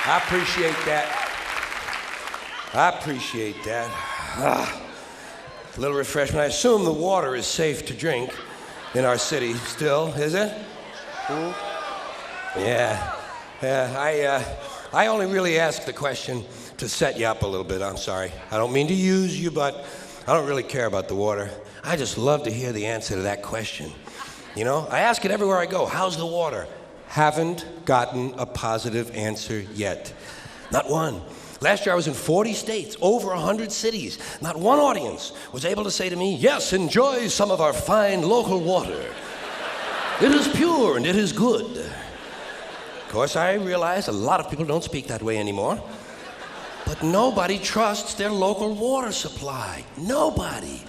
I appreciate that. I appreciate that. A little refreshment. I assume the water is safe to drink in our city still, is it? Yeah. I only really asked the question to set you up a little bit. I'm sorry. I don't mean to use you, but I don't really care about the water. I just love to hear the answer to that question. You know, I ask it everywhere I go. How's the water? Haven't gotten a positive answer yet. Not one. Last year I was in 40 states, over 100 cities. Not one audience was able to say to me, yes, enjoy some of our fine local water. It is pure and it is good. Of course, I realize a lot of people don't speak that way anymore. But nobody trusts their local water supply. Nobody.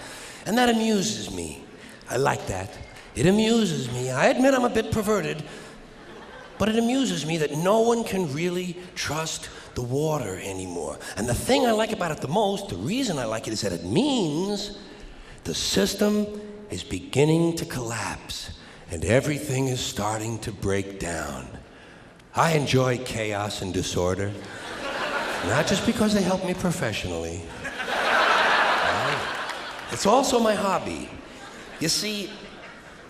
And that amuses me. I like that. It amuses me. I admit I'm a bit perverted, but it amuses me that no one can really trust the water anymore. And the thing I like about it the most, the reason I like it, is that it means the system is beginning to collapse and everything is starting to break down. I enjoy chaos and disorder, not just because they help me professionally. It's also my hobby. You see,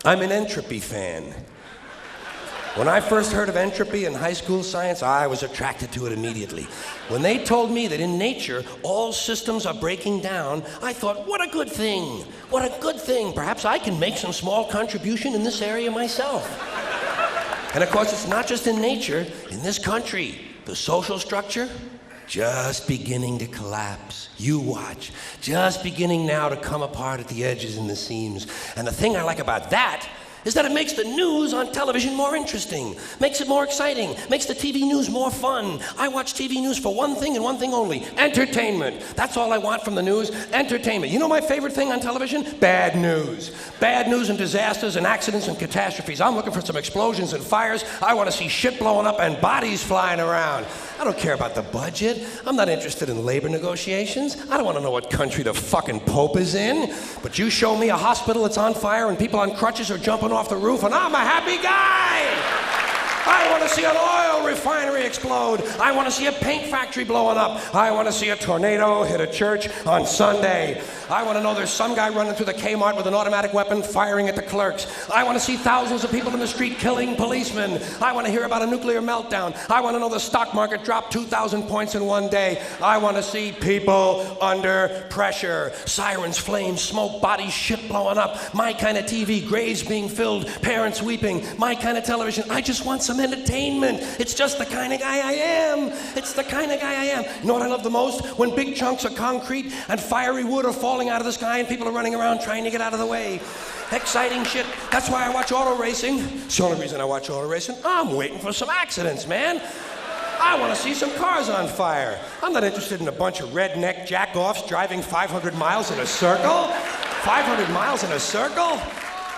I'm an entropy fan. When I first heard of entropy in high school science, I was attracted to it immediately. When they told me that in nature, all systems are breaking down, I thought, what a good thing. What a good thing. Perhaps I can make some small contribution in this area myself. And of course, it's not just in nature, in this country. The social structure, just beginning to collapse. You watch. Just beginning now to come apart at the edges and the seams. And the thing I like about that is that it makes the news on television more interesting, makes it more exciting, makes the TV news more fun. I watch TV news for one thing and one thing only, entertainment. That's all I want from the news, entertainment. You know my favorite thing on television? Bad news. Bad news and disasters and accidents and catastrophes. I'm looking for some explosions and fires. I want to see shit blowing up and bodies flying around. I don't care about the budget. I'm not interested in labor negotiations. I don't want to know what country the fucking Pope is in. But you show me a hospital that's on fire and people on crutches are jumping off the roof and I'm a happy guy. I want to see an oil refinery explode. I want to see a paint factory blowing up. I want to see a tornado hit a church on Sunday. I want to know there's some guy running through the Kmart with an automatic weapon firing at the clerks. I want to see thousands of people in the street killing policemen. I want to hear about a nuclear meltdown. I want to know the stock market dropped 2,000 points in one day. I want to see people under pressure. Sirens, flames, smoke, bodies, shit blowing up. My kind of TV, graves being filled, parents weeping. My kind of television. I just want some entertainment. It's just the kind of guy I am. It's the kind of guy I am. You know what I love the most? When big chunks of concrete and fiery wood are falling out of the sky and people are running around trying to get out of the way. Exciting shit. That's why I watch auto racing. It's the only reason I watch auto racing. I'm waiting for some accidents, man. I want to see some cars on fire. I'm not interested in a bunch of redneck jack-offs driving 500 miles in a circle. 500 miles in a circle?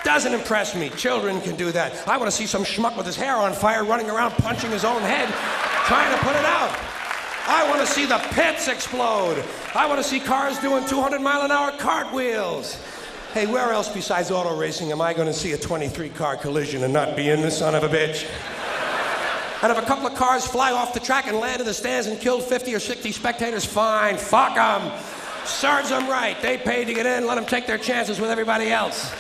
Doesn't impress me. Children can do that. I want to see some schmuck with his hair on fire running around punching his own head, trying to put it out. I want to see the pits explode. I want to see cars doing 200-mile-an-hour cartwheels. Hey, where else besides auto racing am I going to see a 23-car collision and not be in the son of a bitch? And if a couple of cars fly off the track and land in the stands and kill 50 or 60 spectators, fine, fuck them. Serves them right. They paid to get in, let them take their chances with everybody else.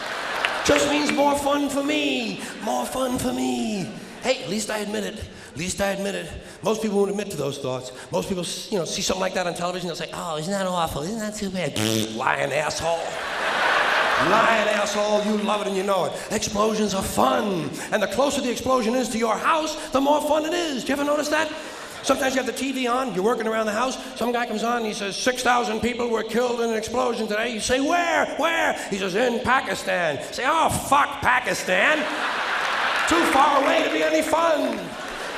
Just means more fun for me. More fun for me. Hey, at least I admit it. At least I admit it. Most people won't admit to those thoughts. Most people, see something like that on television, they'll say, oh, isn't that awful? Isn't that too bad? Lying asshole. Lying asshole, you love it and you know it. Explosions are fun. And the closer the explosion is to your house, the more fun it is. Do you ever notice that? Sometimes you have the TV on, you're working around the house, some guy comes on and he says, 6,000 people were killed in an explosion today. You say, where? Where? He says, in Pakistan. You say, oh, fuck Pakistan. Too far away to be any fun.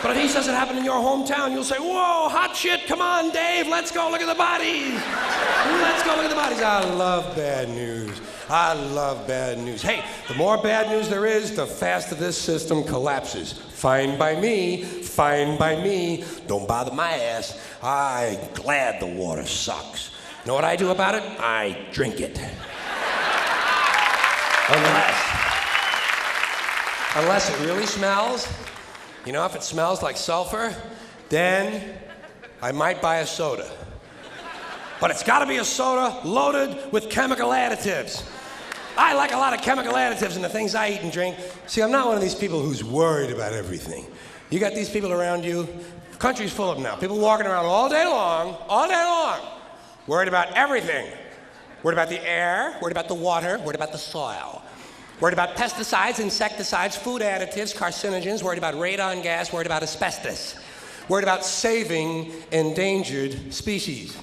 But if he says it happened in your hometown, you'll say, whoa, hot shit, come on, Dave, let's go look at the bodies. Let's go look at the bodies. I love bad news. I love bad news. Hey, the more bad news there is, the faster this system collapses. Fine by me, fine by me. Don't bother my ass. I'm glad the water sucks. You know what I do about it? I drink it. Unless it really smells. You know, if it smells like sulfur, then I might buy a soda. But it's gotta be a soda loaded with chemical additives. I like a lot of chemical additives in the things I eat and drink. See, I'm not one of these people who's worried about everything. You got these people around you, the country's full of them now. People walking around all day long, worried about everything. Worried about the air, worried about the water, worried about the soil. Worried about pesticides, insecticides, food additives, carcinogens, worried about radon gas, worried about asbestos. Worried about saving endangered species.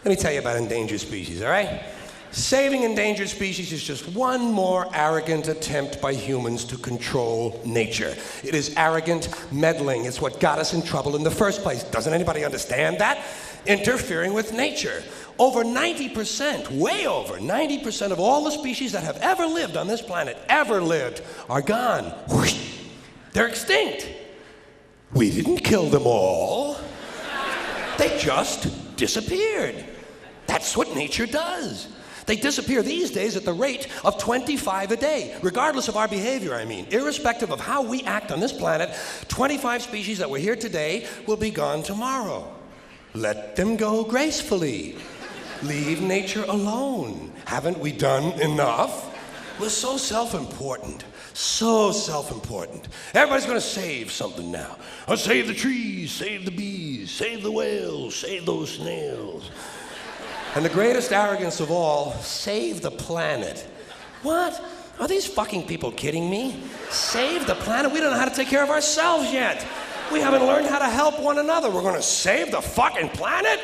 Let me tell you about endangered species, all right? Saving endangered species is just one more arrogant attempt by humans to control nature. It is arrogant meddling. It's what got us in trouble in the first place. Doesn't anybody understand that? Interfering with nature. Over 90%, way over 90% of all the species that have ever lived on this planet, are gone. Whoosh. They're extinct. We didn't kill them all. They just disappeared. That's what nature does. They disappear these days at the rate of 25 a day, regardless of our behavior, I mean. Irrespective of how we act on this planet, 25 species that were here today will be gone tomorrow. Let them go gracefully. Leave nature alone. Haven't we done enough? We're so self-important. So self-important. Everybody's gonna save something now. I'll save the trees, save the bees, save the whales, save those snails. And the greatest arrogance of all, save the planet. What? Are these fucking people kidding me? Save the planet? We don't know how to take care of ourselves yet. We haven't learned how to help one another. We're gonna save the fucking planet?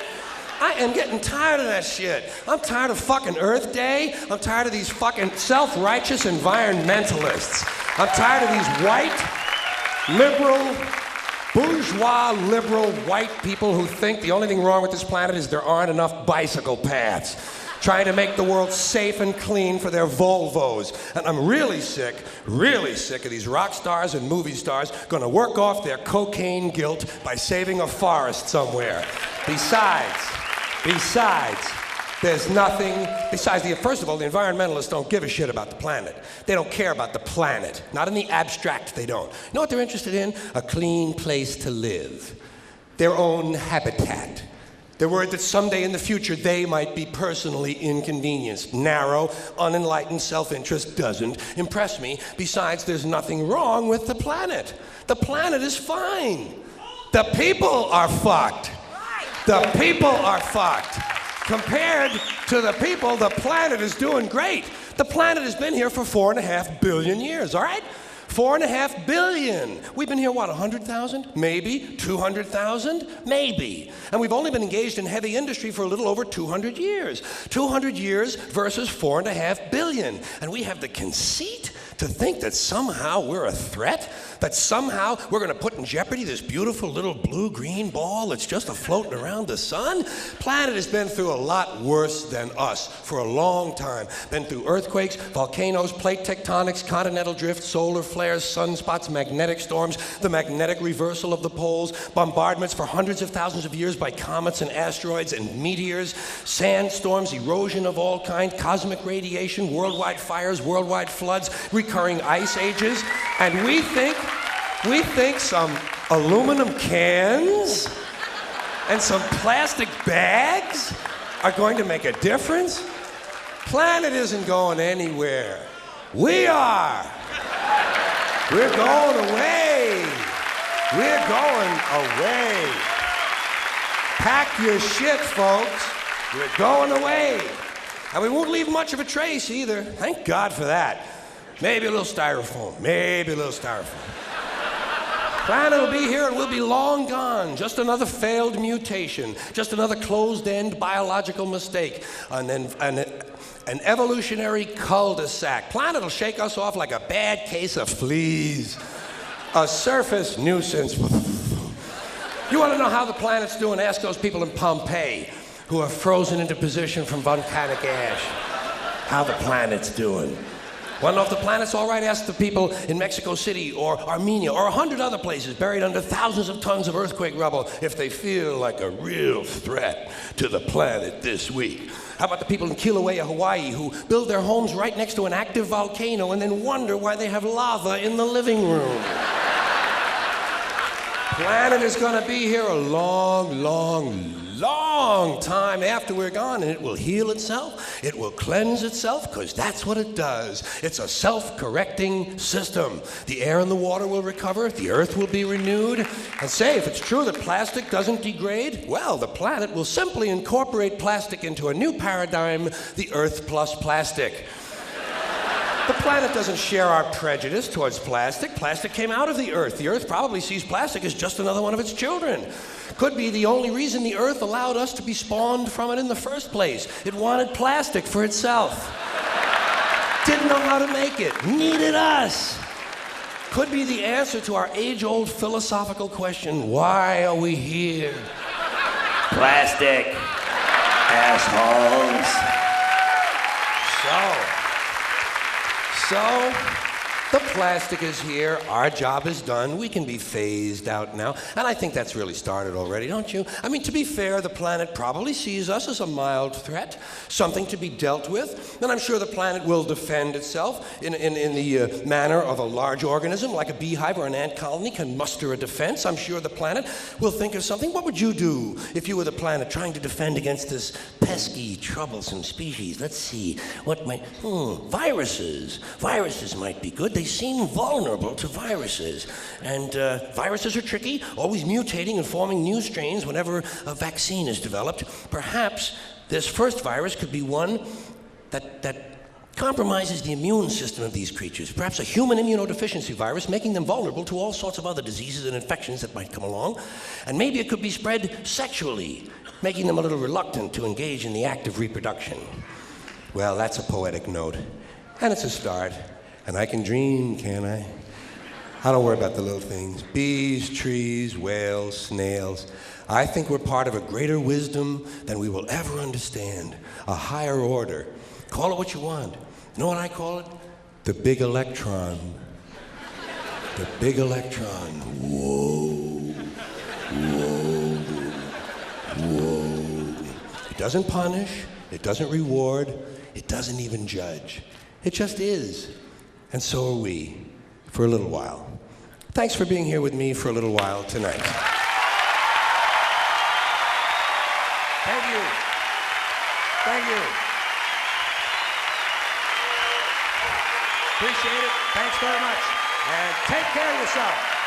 I am getting tired of that shit. I'm tired of fucking Earth Day. I'm tired of these fucking self-righteous environmentalists. I'm tired of these white, liberal, bourgeois, liberal, white people who think the only thing wrong with this planet is there aren't enough bicycle paths, trying to make the world safe and clean for their Volvos. And I'm really sick of these rock stars and movie stars gonna work off their cocaine guilt by saving a forest somewhere. Besides, there's nothing, first of all, the environmentalists don't give a shit about the planet. They don't care about the planet. Not in the abstract, they don't. You know what they're interested in? A clean place to live. Their own habitat. They're worried that someday in the future they might be personally inconvenienced. Narrow, unenlightened self-interest doesn't impress me. Besides, there's nothing wrong with the planet. The planet is fine. The people are fucked. The people are fucked. Compared to the people, the planet is doing great. The planet has been here for 4.5 billion years, all right? 4.5 billion. We've been here, what, 100,000? Maybe. 200,000? Maybe. And we've only been engaged in heavy industry for a little over 200 years. 200 years versus 4.5 billion. And we have the conceit to think that somehow we're a threat, that somehow we're going to put in jeopardy this beautiful little blue-green ball that's just floating around the sun. Planet has been through a lot worse than us for a long time. Been through earthquakes, volcanoes, plate tectonics, continental drift, solar flares, sunspots, magnetic storms, the magnetic reversal of the poles, bombardments for hundreds of thousands of years by comets and asteroids and meteors, sandstorms, erosion of all kinds, cosmic radiation, worldwide fires, worldwide floods, recurring ice ages, and we think some aluminum cans and some plastic bags are going to make a difference? Planet isn't going anywhere. We are. We're going away. We're going away. Pack your shit, folks. We're going away. And we won't leave much of a trace either. Thank God for that. Maybe a little styrofoam. Planet will be here and we'll be long gone. Just another failed mutation. Just another closed-end biological mistake. An evolutionary cul-de-sac. Planet will shake us off like a bad case of fleas. A surface nuisance. You want to know how the planet's doing? Ask those people in Pompeii who are frozen into position from volcanic ash. How the planet's doing. Want to know if the planet's all right? Ask the people in Mexico City or Armenia or 100 other places buried under thousands of tons of earthquake rubble if they feel like a real threat to the planet this week. How about the people in Kilauea, Hawaii, who build their homes right next to an active volcano and then wonder why they have lava in the living room? Planet is going to be here a long, long, long time after we're gone, and it will heal itself. It will cleanse itself, because that's what it does. It's a self-correcting system. The air and the water will recover. The earth will be renewed. And say, if it's true that plastic doesn't degrade, well, the planet will simply incorporate plastic into a new paradigm, the Earth plus plastic. The planet doesn't share our prejudice towards plastic. Plastic came out of the Earth. The Earth probably sees plastic as just another one of its children. Could be the only reason the Earth allowed us to be spawned from it in the first place. It wanted plastic for itself. Didn't know how to make it. Needed us. Could be the answer to our age-old philosophical question, why are we here? Plastic. Assholes. So, the plastic is here, our job is done, we can be phased out now, and I think that's really started already, don't you? I mean, to be fair, the planet probably sees us as a mild threat, something to be dealt with, and I'm sure the planet will defend itself in the manner of a large organism, like a beehive or an ant colony can muster a defense. I'm sure the planet will think of something. What would you do if you were the planet trying to defend against this pesky, troublesome species? Let's see, what might, viruses. Viruses might be good. They seem vulnerable to viruses. And viruses are tricky, always mutating and forming new strains whenever a vaccine is developed. Perhaps this first virus could be one that compromises the immune system of these creatures. Perhaps a human immunodeficiency virus, making them vulnerable to all sorts of other diseases and infections that might come along. And maybe it could be spread sexually, making them a little reluctant to engage in the act of reproduction. Well, that's a poetic note. And it's a start. And I can dream, can't I? I don't worry about the little things. Bees, trees, whales, snails. I think we're part of a greater wisdom than we will ever understand. A higher order. Call it what you want. You know what I call it? The big electron. The big electron. Whoa. Whoa. Whoa. It doesn't punish. It doesn't reward. It doesn't even judge. It just is. And so are we, for a little while. Thanks for being here with me for a little while tonight. Thank you. Thank you. Appreciate it. Thanks very much. And take care of yourself.